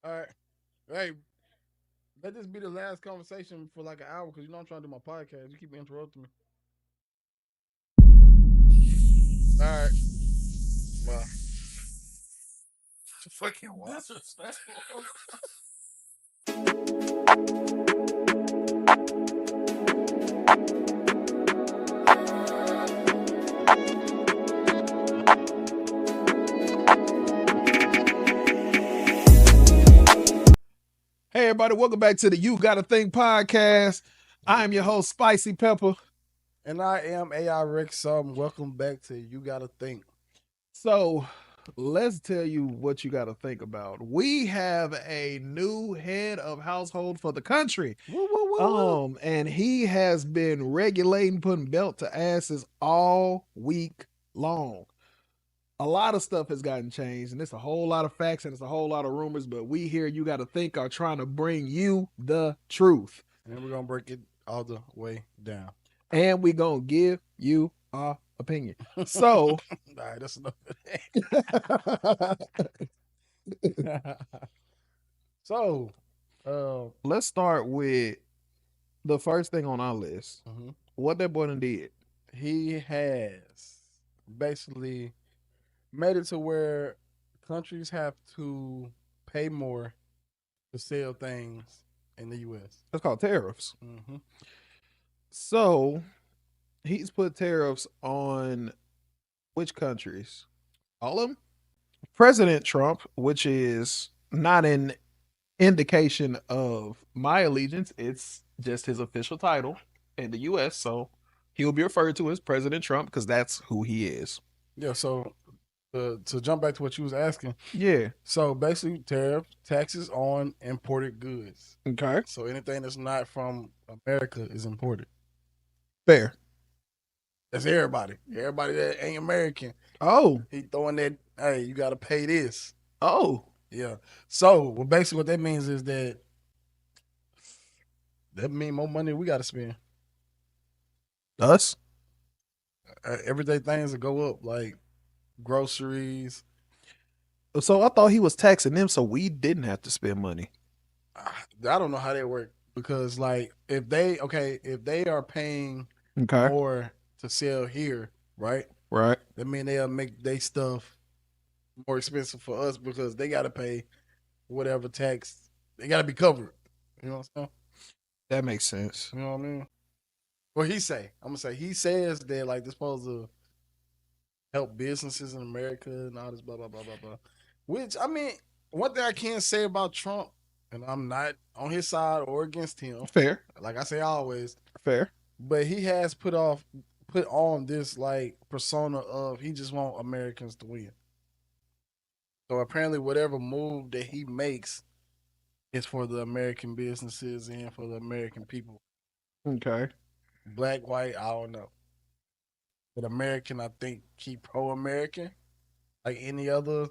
All right. Hey, let this be the last conversation for like an hour because you know I'm trying to do my podcast. You keep interrupting me. All right. Well, Fucking what? Hey, everybody, welcome back to the You Gotta Think podcast. I am your host, Spicy Pepper. and I am AI Rex. Welcome back to You Gotta Think. So, let's tell you what you got to think about. We have a new head of household for the country. Woo, woo, woo, woo. And he has been regulating, putting belt to asses all week long. A lot of stuff has gotten changed, and it's a whole lot of facts and it's a whole lot of rumors, but we here, You Gotta Think, are trying to bring you the truth. And we're gonna break it all the way down. And we gonna give you our opinion. So, all right, that's enough of that. So, let's start with the first thing on our list. What that boy done did. he has basically made it to where countries have to pay more to sell things in the U.S. That's called tariffs. Mm-hmm. So he's put tariffs on which countries? All of them? President Trump, which is not an indication of my allegiance, it's just his official title in the U.S. So he'll be referred to as President Trump because that's who he is. Yeah, so to jump back to what you was asking, Yeah. so basically taxes on imported goods. Okay. So anything that's not from America is imported. Fair. That's everybody. Everybody that ain't American, Oh. he throwing that, hey, you got to pay this. Oh. Yeah. So well, basically what that means is that means more money we got to spend. Us? Everyday things will go up, like groceries. So I thought he was taxing them so we didn't have to spend money. I don't know how that work because like if they are paying Okay. more to sell here, right? Right. That mean they'll make their stuff more expensive for us because they got to pay whatever tax. They got to be covered. You know what I'm saying? That makes sense. You know what I mean? What he say? I'm gonna say he says that like this supposed to help businesses in America and all this blah blah blah blah blah. Which I mean, one thing I can say about Trump, and I'm not on his side or against him. Fair. Like I say always, Fair. but he has put on this like persona of he just want Americans to win. So apparently, whatever move that he makes is for the American businesses and for the American people. Okay. Black, white, I don't know. But American, I think, keep pro-American, like any other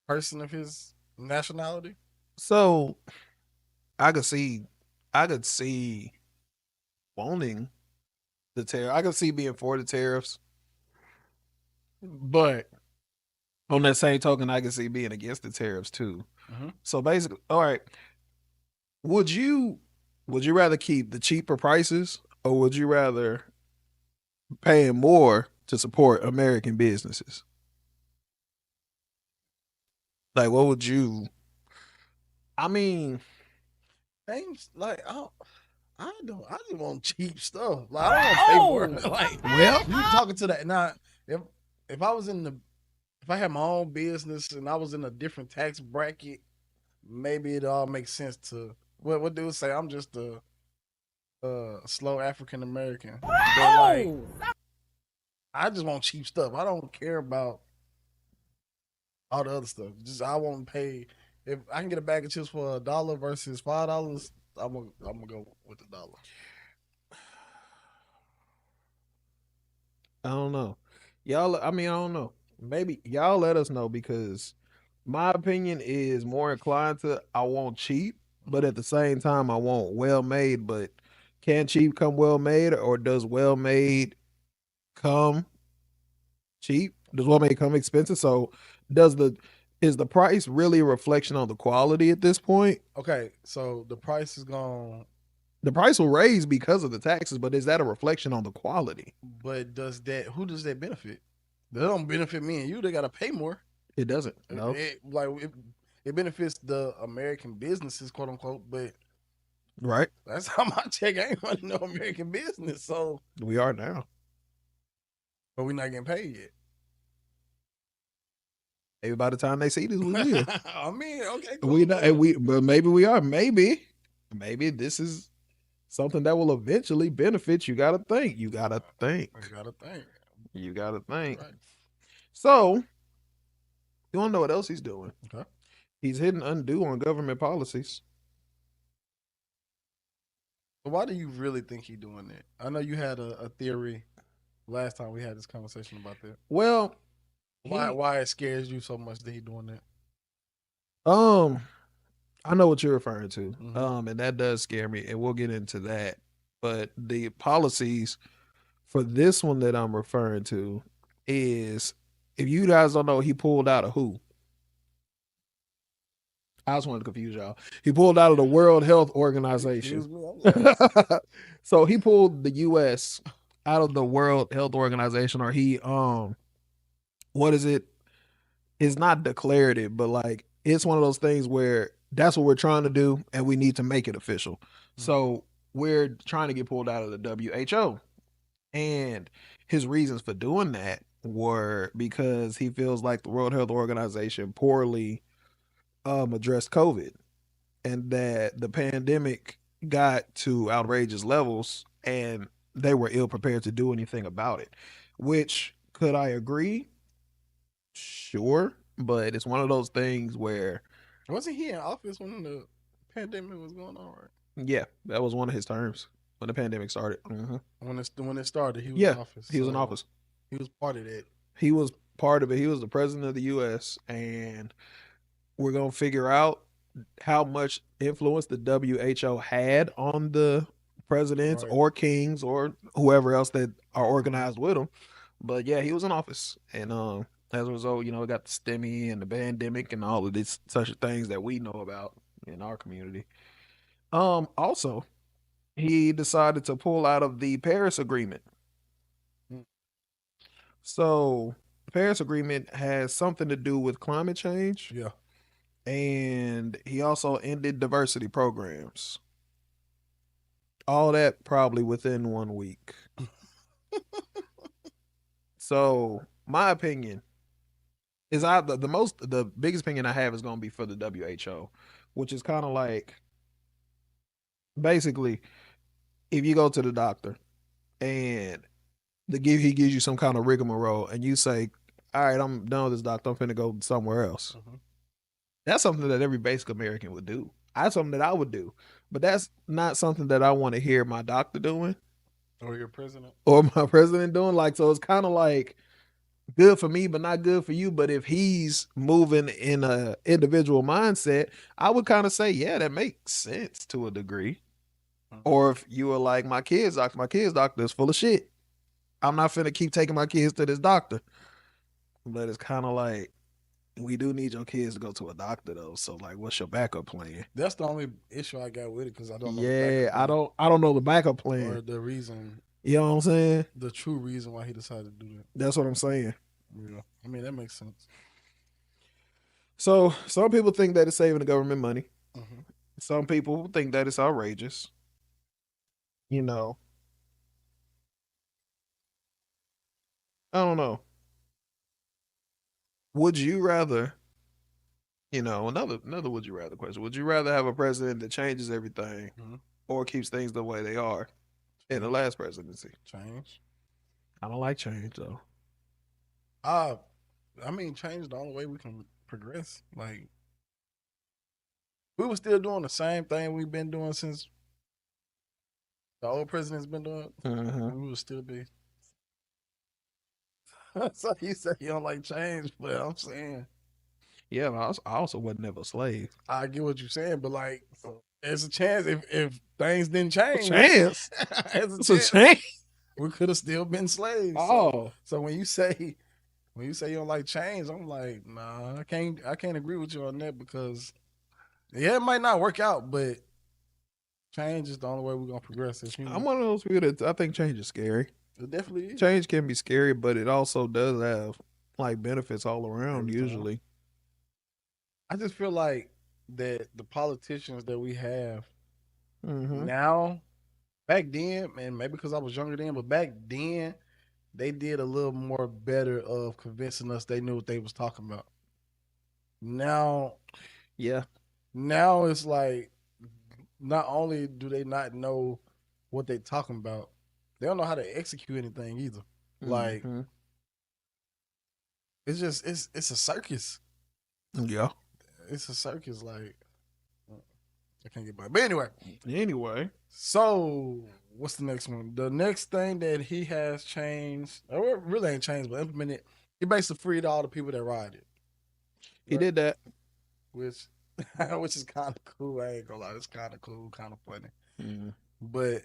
person of his nationality. So I could see wanting the tariff. I could see being for the tariffs. But on that same token, I could see being against the tariffs too. Mm-hmm. So basically, all right. Would you rather keep the cheaper prices or would you rather paying more to support American businesses? Like what would you I mean, Things like I just want cheap stuff. Like I don't want to pay more. Like well, you talking to that now? If I was if I had my own business and I was in a different tax bracket, maybe it all makes sense to what dudes say. I'm just a slow African American, but like I just want cheap stuff. I don't care about all the other stuff. Just I won't pay if I can get a bag of chips for $1 versus $5. I'm gonna go with the dollar. I don't know. Y'all, I mean, I don't know. Maybe y'all let us know because my opinion is more inclined to I want cheap, but at the same time I want well made. But can cheap come well made, or does well made come cheap? Does what make it come expensive? So is the price really a reflection on the quality at this point? Okay, so the price is gone, The price will raise because of the taxes, but is that a reflection on the quality? but who does that benefit? They don't benefit me and you. They gotta pay more. It doesn't. No. It benefits the American businesses, quote unquote, but Right. that's how my check ain't running no American business. So We are now. but we're not getting paid yet. Maybe by the time they see this, we will. I mean, okay, cool. But maybe we are. Maybe this is something that will eventually benefit. You gotta think. You gotta think. I gotta think. You gotta think. Right. So, you wanna know what else he's doing? Okay. He's hitting undo on government policies. So why do you really think he's doing that? I know you had a theory last time we had this conversation about that. Well, Why it scares you so much that he's doing that? I know what you're referring to. Mhm. And that does scare me, and we'll get into that. But the policies for this one that I'm referring to is, if you guys don't know, he pulled out of who? I just wanted to confuse y'all. He pulled out of the World Health Organization. Excuse me, I'm like, So he pulled the US out of the World Health Organization, or he what is it? It's not declarative, but like it's one of those things where that's what we're trying to do and we need to make it official. So we're trying to get pulled out of the WHO. And his reasons for doing that were because he feels like the World Health Organization poorly addressed COVID, and that the pandemic got to outrageous levels and they were ill prepared to do anything about it. Which, could I agree? Sure, but it's one of those things where, wasn't he in office when the pandemic was going on? Right? yeah, that was one of his terms when the pandemic started. When it started, he was Yeah, in office. he was in office. He was part of that. He was part of it. He was the president of the U.S., and we're gonna figure out how much influence the WHO had on the presidents Right. or kings or whoever else that are organized with them. But yeah, he was in office, and as a result, it got the STEMI and the pandemic and all of these such things that we know about in our community. Also, he decided to pull out of the Paris Agreement. Mm. So, the Paris Agreement has something to do with climate change. Yeah. And he also ended diversity programs. All that probably within 1 week. So, my opinion is the biggest opinion I have is going to be for the WHO, which is kind of like, basically, if you go to the doctor and he gives you some kind of rigmarole and you say, all right, I'm done with this doctor, I'm finna go somewhere else. Mhm. That's something that every basic American would do. That's something that I would do. But that's not something that I want to hear my doctor doing Or your president. or my president doing. Like, so it's kind of like good for me, but not good for you. But if he's moving in a individual mindset, I would kind of say, yeah, that makes sense to a degree. Or if you were like, my kid's doctor is full of shit. I'm not finna keep taking my kids to this doctor. But it's kind of like, we do need your kids to go to a doctor though. So like, what's your backup plan? That's the only issue I got with it because I don't know. Yeah, I don't know the backup plan or the reason. You know what I'm saying? The true reason why he decided to do that. That's what I'm saying. Yeah, I mean that makes sense. So some people think that it's saving the government money. Mm-hmm. Some people think that it's outrageous. I don't know. Would you rather, another would you rather question? Would you rather have a president that changes everything or keeps things the way they are in the last presidency? Change. I don't like change though. I mean, change is the only way we can progress. Like, we were still doing the same thing we've been doing since the old president's been doing. We would still be. So you say you don't like change, but I'm saying, yeah, I also wasn't never a slave. I get what you're saying, but like, there's a chance if things didn't change. Chance. It's a chance. We could have still been slaves. Oh, so when you say when you say you don't like change, I'm like, nah, I can't agree with you on that because yeah, it might not work out, but change is the only way we're gonna progress as I'm humans. one of those people that I think change is scary. It definitely is. Change can be scary, but it also does have like benefits all around. Every time. Usually, I just feel like that the politicians that we have mm-hmm. now, back then, and maybe because I was younger then, but back then they did a little more better of convincing us they knew what they was talking about. Now, Yeah, now it's like not only do they not know what they talking about, they don't know how to execute anything either. Like mm-hmm. it's just it's a circus. Yeah. It's a circus. Like I can't get by. But anyway, Anyway, so what's the next one? The next thing that he has changed, or it really ain't changed, but implemented. He basically freed all the people that ride it, he right? did that. Which which is kind of cool. I ain't gonna lie, it's kind of cool, kind of funny. Mm. But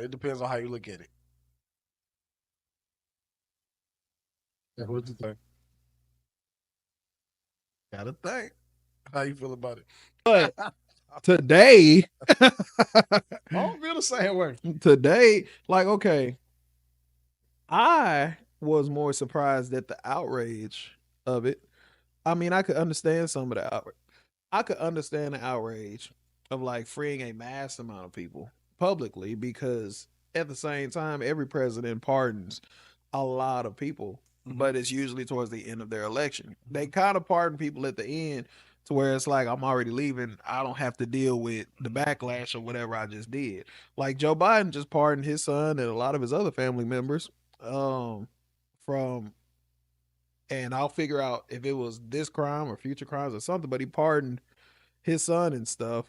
it depends on how you look at it. Yeah, what you think? Gotta think. How you feel about it? But today, I don't feel the same way. today, like, okay, I was more surprised at the outrage of it. I mean, I could understand some of the outrage. I could understand the outrage of like freeing a mass amount of people publicly because at the same time, every president pardons a lot of people, but it's usually towards the end of their election. They kind of pardon people at the end to where it's like, I'm already leaving. I don't have to deal with the backlash or whatever I just did. Like Joe Biden just pardoned his son and a lot of his other family members from, and I'll figure out if it was this crime or future crimes or something, but he pardoned his son and stuff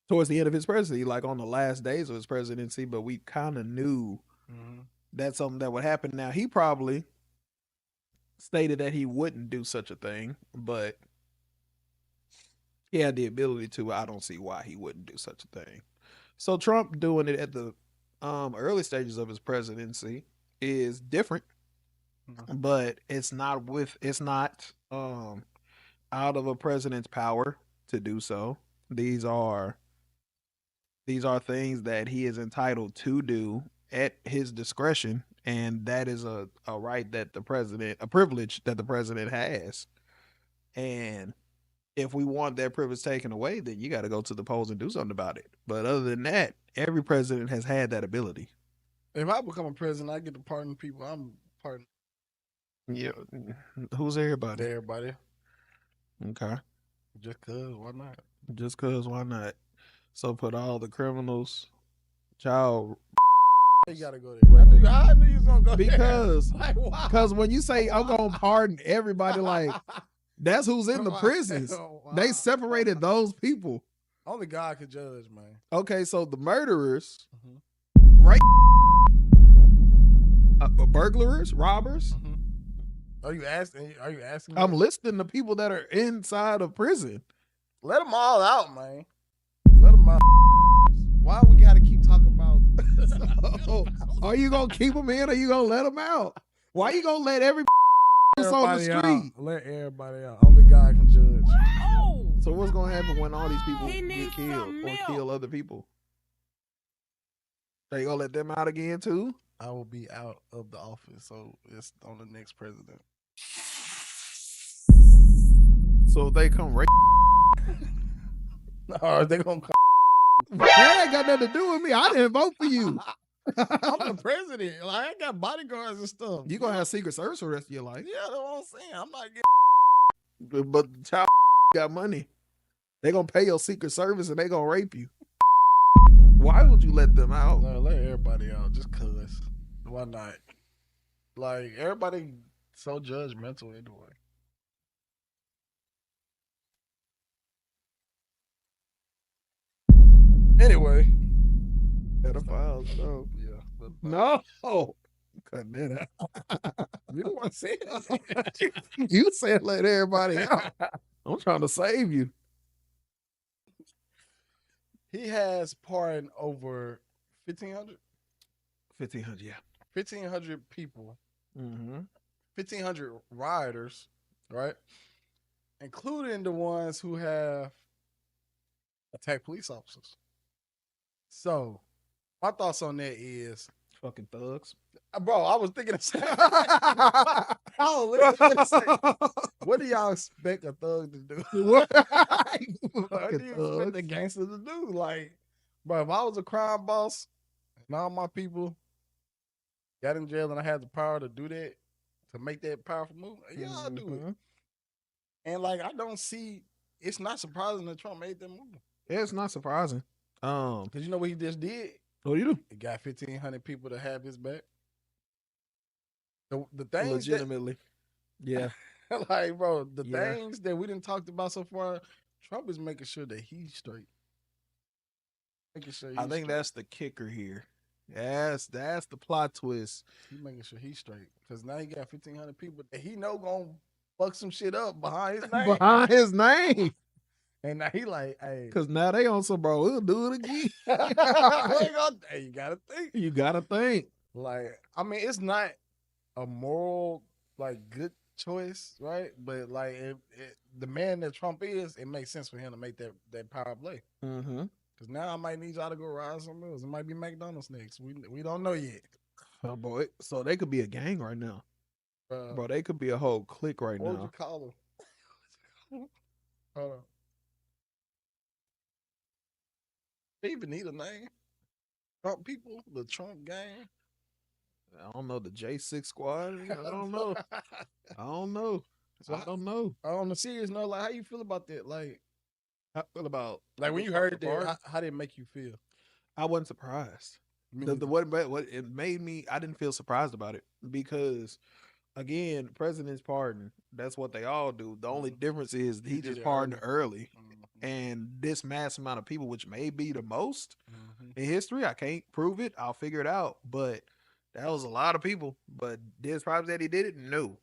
towards the end of his presidency, like on the last days of his presidency, but we kind of knew that's something that would happen. Now, he probably stated that he wouldn't do such a thing, but he had the ability to. I don't see why he wouldn't do such a thing. So Trump doing it at the early stages of his presidency is different, but it's not out of a president's power to do so. These are things that he is entitled to do at his discretion, and that is a right that the president, a privilege that the president has. And if we want that privilege taken away, then you got to go to the polls and do something about it. But other than that, every president has had that ability. If I become a president, I get to pardon people. I'm pardoning Yeah, who's everybody? everybody. Okay, Just cause, why not? just cause why not? So put all the criminals, child. You gotta go there. I knew you was gonna go Because there. Like, wow. because when you say I'm gonna pardon everybody, like that's who's in the prisons. Wow. They separated those people. Only God could judge, man. Okay, so the murderers, Mhm. right? Burglars, robbers. Are you asking? Me? I'm listing the people that are inside of prison. Let them all out, man. Let them out. Why we gotta keep talking about? Are you gonna keep them in or you gonna let them out? Why you gonna let everybody on the street? Out. Let everybody out. Only God can judge. So what's gonna happen when all these people get killed or kill other people? Are you gonna let them out again too? I will be out of the office, so it's on the next president. So if they come right, No, they gonna come. that ain't got nothing to do with me. I didn't vote for you. I'm the president. Like I got bodyguards and stuff. You gonna have Secret Service for the rest of your life. Yeah, that's what I'm saying. I'm not getting. But the child got money. They gonna pay your Secret Service and they gonna rape you. Why would you let them out? No, let everybody out just cause. Why not? Like everybody so judgmental anyway. Anyway, Pedophiles, no. yeah. No. Cut that out. You don't want to say it. You said let everybody out. I'm trying to save you. He has pardoned over 1,500. 1,500, yeah. 1,500 people Mm-hmm. 1,500 rioters, right? Including the ones who have attacked police officers. So, my thoughts on that is, Fucking thugs. bro, I was thinking the same. I was literally gonna say, what do y'all expect a thug to do? What do you expect a gangster to do? Like, bro, if I was a crime boss and all my people got in jail and I had the power to do that, to make that powerful move, yeah, I'll do it. And like, I don't see. It's not surprising that Trump made that move. Yeah, it's not surprising. Because you know what he just did? What do you do? He got 1,500 people to have his back. The things Legitimately. Yeah. like, bro, the things that we didn't talked about so far, Trump is making sure that he's straight. Making sure I think that's the kicker here. Yes, that's the plot twist. He's making sure he's straight. Because now he got 1,500 people that he know gonna fuck some shit up behind his name. Behind his name. And now he like, hey. Because now they on some, bro, we'll do it again. Hey, you gotta think. You gotta think. Like, I mean, it's not a moral, like, good choice, right? But like, the man that Trump is, it makes sense for him to make that power play. Mm-hmm. Because now I might need y'all to go ride somewhere else. It might be McDonald's next. We don't know yet. Oh boy, so they could be a gang right now, bro. They could be a whole clique right now. What would you call them? Hold on. They even need a name. Trump people, the Trump gang. I don't know, the J6 squad. I don't know. I don't know. So I don't know. On the serious note, like, how you feel about that? Like, I feel about like when you heard that, how did it make you feel? I wasn't surprised. What it made me, I didn't feel surprised about it because, again, president's pardon. That's what they all do. The only difference is he just pardoned early. And this mass amount of people, which may be the most in history, I can't prove it. I'll figure it out. But that was a lot of people. But this surprised that he did it? No.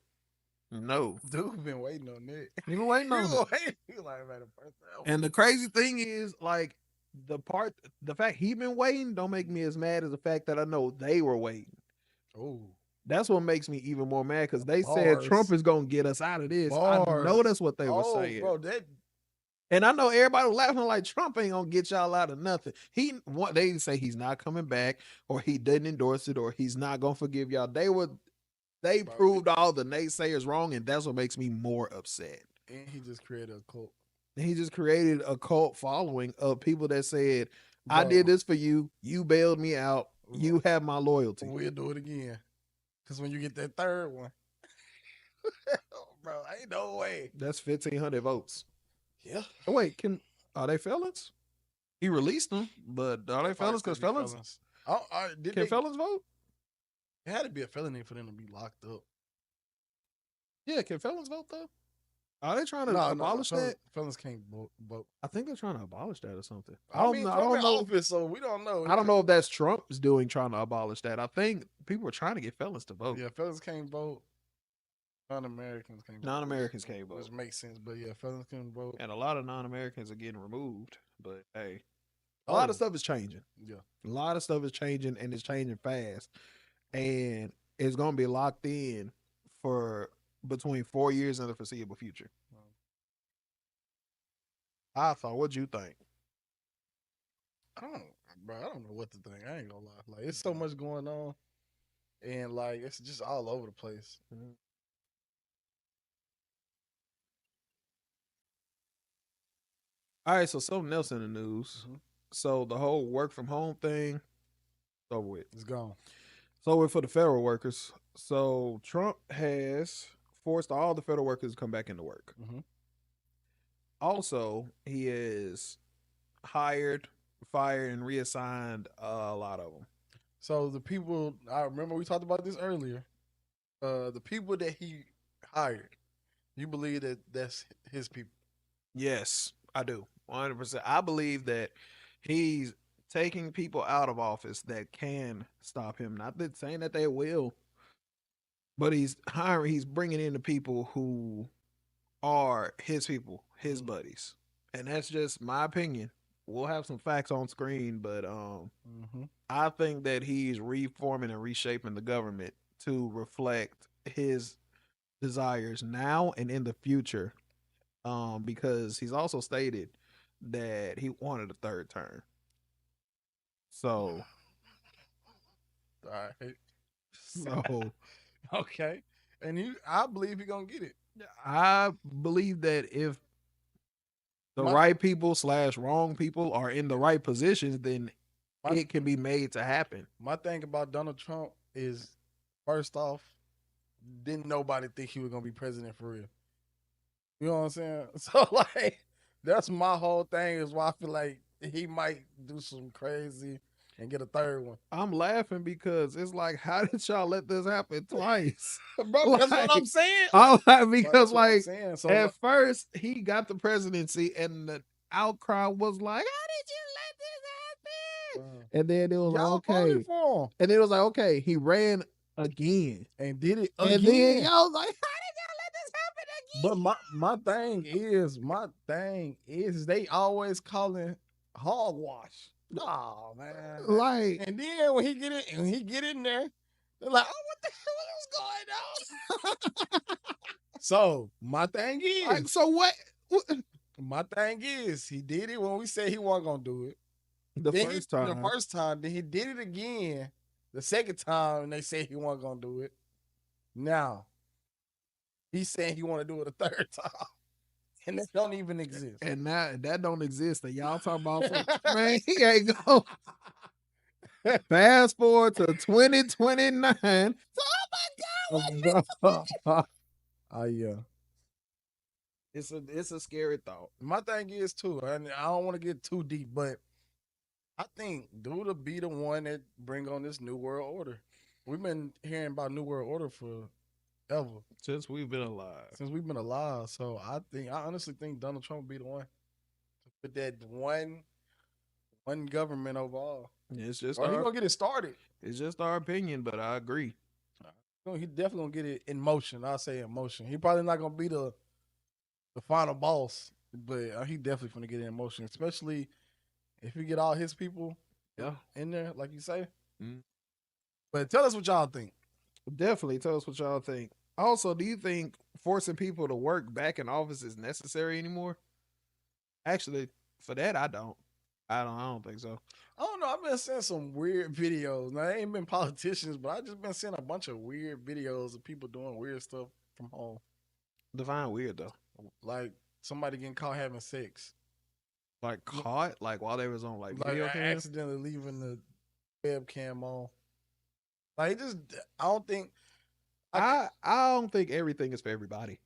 Dude been waiting on that. He been waiting on it. And the crazy thing is, like, the fact he been waiting don't make me as mad as the fact that I know they were waiting. Oh. That's what makes me even more mad because they said Trump is gonna get us out of this. I know that's what they were saying. Bro, and I know everybody was laughing like Trump ain't gonna get y'all out of nothing. They say he's not coming back, or he didn't endorse it, or he's not gonna forgive y'all. They proved all the naysayers wrong, and that's what makes me more upset. And he just created a cult. He just created a cult following of people that said, I did this for you. You bailed me out. You have my loyalty. We'll do it again. Because when you get that third one, bro, ain't no way. That's 1,500 votes. Yeah. Oh, wait, are they felons? He released them, but are they felons? Because felons. Can felons vote? It had to be a felony for them to be locked up. Yeah, can felons vote though? Are they trying to abolish that? Felons can't vote. I think they're trying to abolish that or something. I don't know. Office, so we don't know. I don't know if that's Trump's doing, trying to abolish that. I think people are trying to get felons to vote. Yeah, felons can't vote. Non-Americans can't vote. Non-Americans can't vote. Which makes sense, but yeah, felons can vote. And a lot of non-Americans are getting removed. But hey, a lot of stuff is changing. Yeah. A lot of stuff is changing, and it's changing fast. And it's going to be locked in for between 4 years and the foreseeable future. I thought, what'd you think? I don't know what to think. I ain't gonna lie. Like, it's so much going on, and like, it's just all over the place. Mm-hmm. All right, so something else in the news. Mm-hmm. So the whole work from home thing, it's over with. It's gone. It's over for the federal workers. So Trump has forced all the federal workers to come back into work. Mm-hmm. Also, he has hired, fired, and reassigned a lot of them. So the people, I remember we talked about this earlier. The people that he hired, you believe that that's his people? Yes, I do. 100%. I believe that he's taking people out of office that can stop him. Not that saying that they will, but he's bringing in the people who are his people, his buddies. And that's just my opinion. We'll have some facts on screen, but I think that he's reforming and reshaping the government to reflect his desires now and in the future. Because he's also stated that he wanted a third term. So, All right. so Okay. And I believe he gonna get it. I believe that if the My- right people / wrong people are in the right positions, then My- it can be made to happen. My thing about Donald Trump is, first off, didn't nobody think he was gonna be president for real. You know what I'm saying? So like, that's my whole thing. Is why I feel like he might do some crazy and get a third one. I'm laughing because it's like, how did y'all let this happen twice? Bro, that's what I'm Like, saying. I'm laughing That's because, what I'm like, saying. So at first he got the presidency, and the outcry was like, "How did you let this happen?" And then it was like, y'all okay, voted for him and then it was like, okay, he ran again, and did it again. and then y'all was like, how did y'all let this happen again? But my thing is they always calling hogwash. Oh man. Like, And then when he get in there, they're like, oh, what the hell is going on? So my thing is, like, so what? he did it when we said he wasn't gonna do it. The Then first time, then he did it again. The second time, and they said he wasn't gonna do it. Now he's saying he want to do it a third time, and that don't even exist. and that don't exist. And y'all talking about man, he ain't go. Fast forward to 2029. Yeah. It's a scary thought. My thing is too, and I don't want to get too deep, but I think Duda be the one that bring on this new world order. We've been hearing about new world order forever Since we've been alive. since we've been alive. So I honestly think Donald Trump be the one to put that one government over all. It's just Or he our, gonna get it started. it's just our opinion, but I agree. He definitely gonna get it in motion. I'll say in motion. He probably not gonna be the final boss, but he definitely gonna get it in motion, especially if he get all his people in there, like you say. Mm. But tell us what y'all think. Definitely tell us what y'all think. Also, do you think forcing people to work back in office is necessary anymore? Actually, for that, I don't think so. I don't know. I've been seeing some weird videos. Now, they ain't been politicians, but I just been seeing a bunch of weird videos of people doing weird stuff from home. Define weird though. Like somebody getting caught having sex. Like caught, like while they was on like Like video cam. accidentally leaving the webcam on. Like I don't think I don't think everything is for everybody.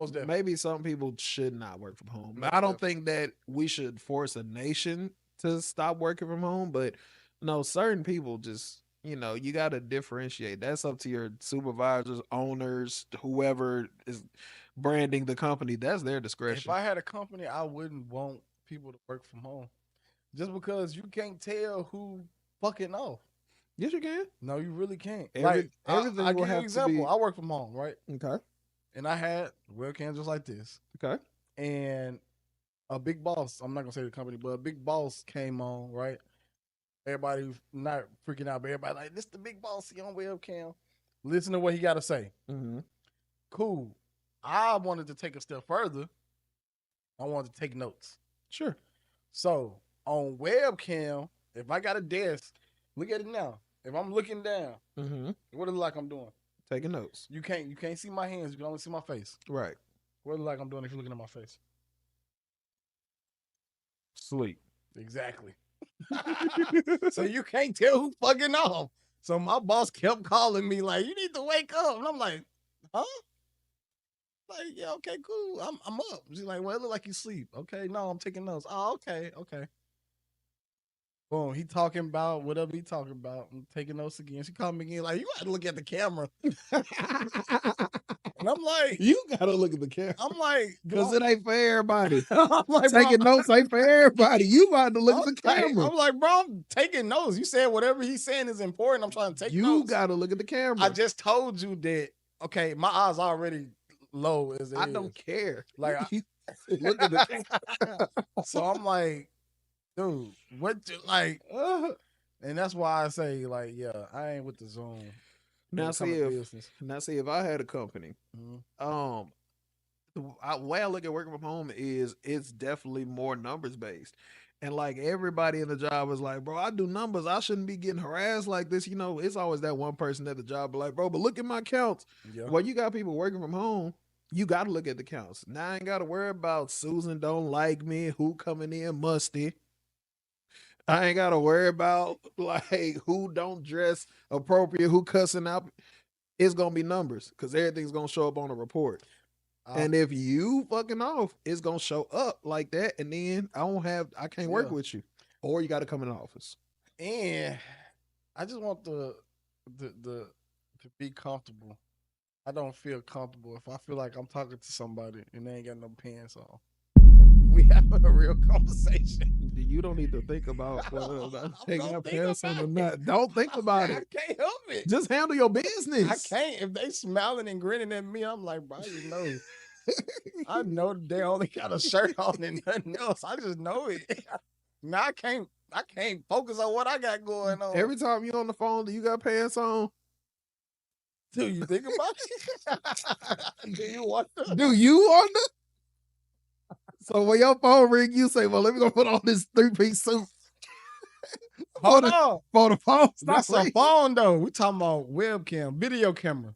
most definitely. Maybe some people should not work from home. Most I don't think that we should force a nation to stop working from home, but no, certain people just, you got to differentiate. That's up to your supervisors, owners, whoever is branding the company. That's their If discretion. I had a company, I wouldn't want people to work from home. Just because you can't tell who fucking off. Yes, you can. No, you really can't. Everything I will give you an have to example. be- I work from home, right? Okay. And I had webcams just like this. Okay. And a big boss, I'm not gonna say the company, but a big boss came on, right? Everybody was not freaking out, but everybody like, this the big boss, he on webcam. Listen to what he gotta say. Mm-hmm. Cool. I wanted to take a step further. I wanted to take notes. Sure. So on webcam, if I got a desk, look at it now. If I'm looking down, Mm-hmm. what it look like I'm doing? Taking notes. You can't see my hands. You can only see my face. Right. What it look like I'm doing if you're looking at my face? Sleep. Exactly. So you can't tell who fucking off. So my boss kept calling me like, you need to wake up. And I'm like, huh? Like, yeah, okay, cool. I'm up. She's like, well, it look like you sleep. Okay, no, I'm taking notes. Oh, okay. Boom, he talking about whatever he talking about. I'm taking notes again. She called me again, like, you got to look at the camera. And I'm like, You gotta look at the camera. I'm like, Because it ain't for everybody. I'm like, Taking bro, notes ain't for everybody. You got to look at the like, camera. I'm like, bro, I'm taking notes. You said whatever he's saying is important. I'm trying to take You notes. got to look at the camera. I just told you that, okay, my eyes already low as it I is. don't care. Like, look at the camera. So I'm like, dude, what, like, and that's why I say, like, yeah, I ain't with the Zoom. when Now it come see to if business. if I had a company, Mhm. the way I look at working from home is it's definitely more numbers based. And like everybody in the job is like, bro, I do numbers. I shouldn't be getting harassed like this. You know, it's always that one person at the job, like, bro, but look at my counts. Yeah. Well, you got people working from home. You got to look at the counts. Now I ain't got to worry about Susan don't like me, who coming in musty. I ain't got to worry about like who don't dress appropriate, who cussing out. It's gonna be numbers because everything's gonna show up on a report. I, And if you fucking off, it's gonna show up like that, and then I can't work Yeah. with you, or you got to come in the office. and I just want the to be comfortable. I don't feel comfortable if I feel like I'm talking to somebody and they ain't got no pants on. We having a real conversation. You don't need to think about whether or not they Don't got think pants on or about not. it. Don't think about I it. can't help it. Just handle your I business. can't. If they smiling and grinning at me, I'm like, bro, I just know. I know they only got a shirt on and nothing else. I just know it. Now I can't focus on what I got going on. Every time you on the phone, do you got pants on? Do you think about it? Do you want to? Do you want to? So when your phone ring, you say, "Well, let me go put on this 3-piece suit." Hold on. For the phone, That's a phone though. We talking about webcam, video camera.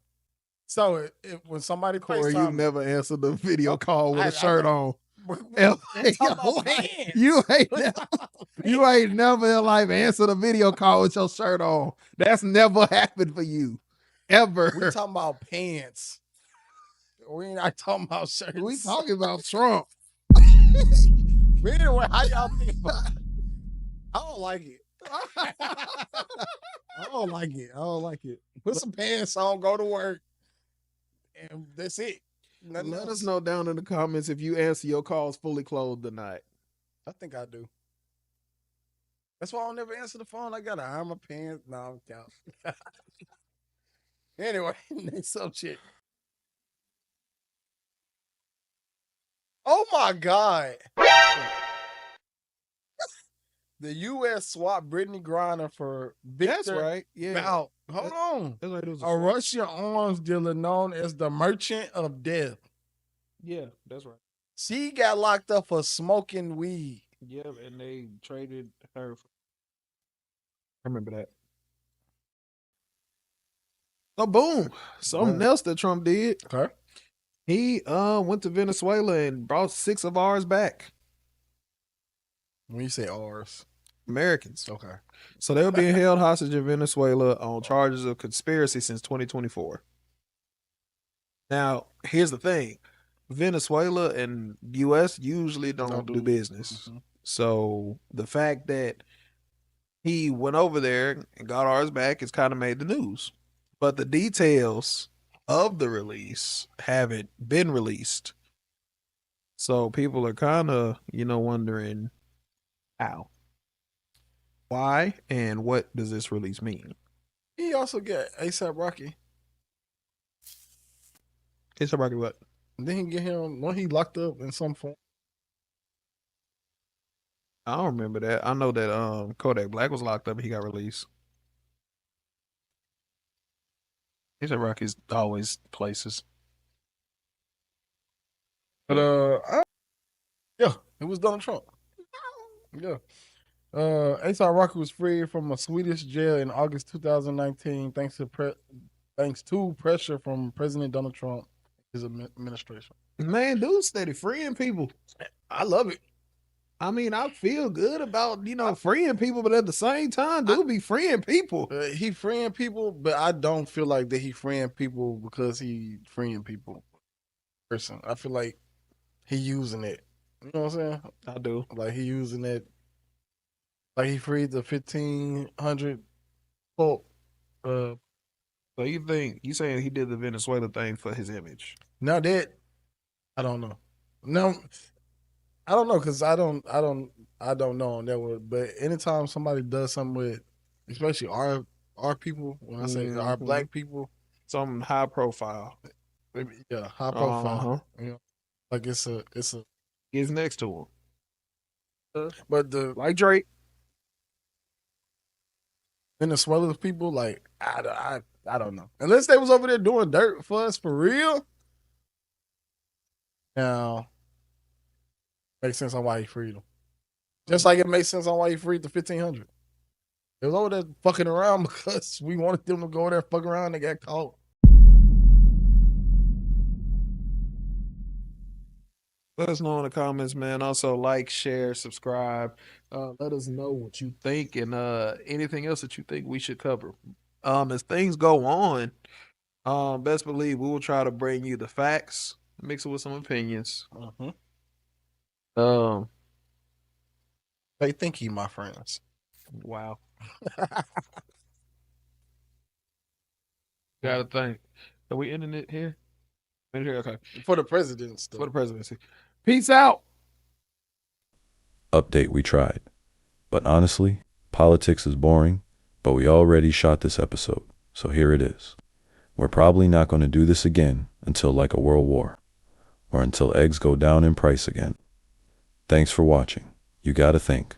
So when somebody Corey, you FaceTime, never answered the video call with I a shirt on. we're talking about pants. You ain't never in life answered a video call with your shirt on. That's never happened for you, ever. We talking about pants. We ain't not talking about shirts. We talking about Trump. But anyway, how y'all think about it? I don't like it. I don't like it. I don't like it. Put some pants on, go to work, and that's it. Nothing Let else. us know down in the comments if you answer your calls fully clothed or not. I think I do. That's why I don't never answer the phone. I gotta iron my pants. No, I'm count. Anyway, next subject. Oh my God. The U.S. swapped Brittany Griner for Victor. That's right. Yeah. Hold on. That's right. It was A Russian arms dealer known as the Merchant of Death. Yeah, that's right. She got locked up for smoking weed. Yeah, and they traded her. I remember that. So boom, something else that Trump did. Okay. He went to Venezuela and brought 6 of ours back. When you say ours, Americans. okay. So they were being held hostage in Venezuela on charges of conspiracy since 2024. Now, here's the thing. Venezuela and US usually don't do business. Mhm. So the fact that he went over there and got ours back has kind of made the news. But the details of the release haven't been released. So people are kind of, wondering how, why, and what does this release mean? He also got ASAP Rocky. ASAP Rocky what? Then he get him when he locked up in some form. I don't remember that. I know that Kodak Black was locked up and he got released. ASAP Rocky's always places. But yeah, it was Donald Trump. Yeah. ASAP Rocky was freed from a Swedish jail in August 2019 thanks to pressure from President Donald Trump, his administration. Man, dude steady freeing people. I love it. I mean, I feel good about, freeing people, but at the same time, dude be freeing people. He freeing people, but I don't feel like that he freeing people because he freeing people. Person, I feel like he using it. You know what I'm saying? I do. Like he using it. Like he freed the 1,500 folk. So you saying he did the Venezuela thing for his image? Now that I don't know. No, I don't know because I don't know on that one. But anytime somebody does something with, especially our people, when I say our black people, something high profile, yeah, high profile. Uh-huh. You know, like it's Gets next to him. But the like Drake. Venezuela people, like I don't know. Unless they was over there doing dirt for us for real. Now, makes sense on why he freed them. Just like it makes sense on why he freed the 1500. They was over there fucking around because we wanted them to go over there fuck around and they got caught. Let us know in the comments, man. Also, like, share, subscribe. Let us know what you think and anything else that you think we should cover. As things go on, best believe we will try to bring you the facts, mix it with some opinions. They think he my friends. Wow. Gotta think. Are we ending it here? Okay. For the presidents, though. For the presidency. Peace out. Update, we tried. But honestly, politics is boring, but we already shot this episode, so here it is. We're probably not going to do this again until like a world war, or until eggs go down in price again. Thanks for watching. You gotta think.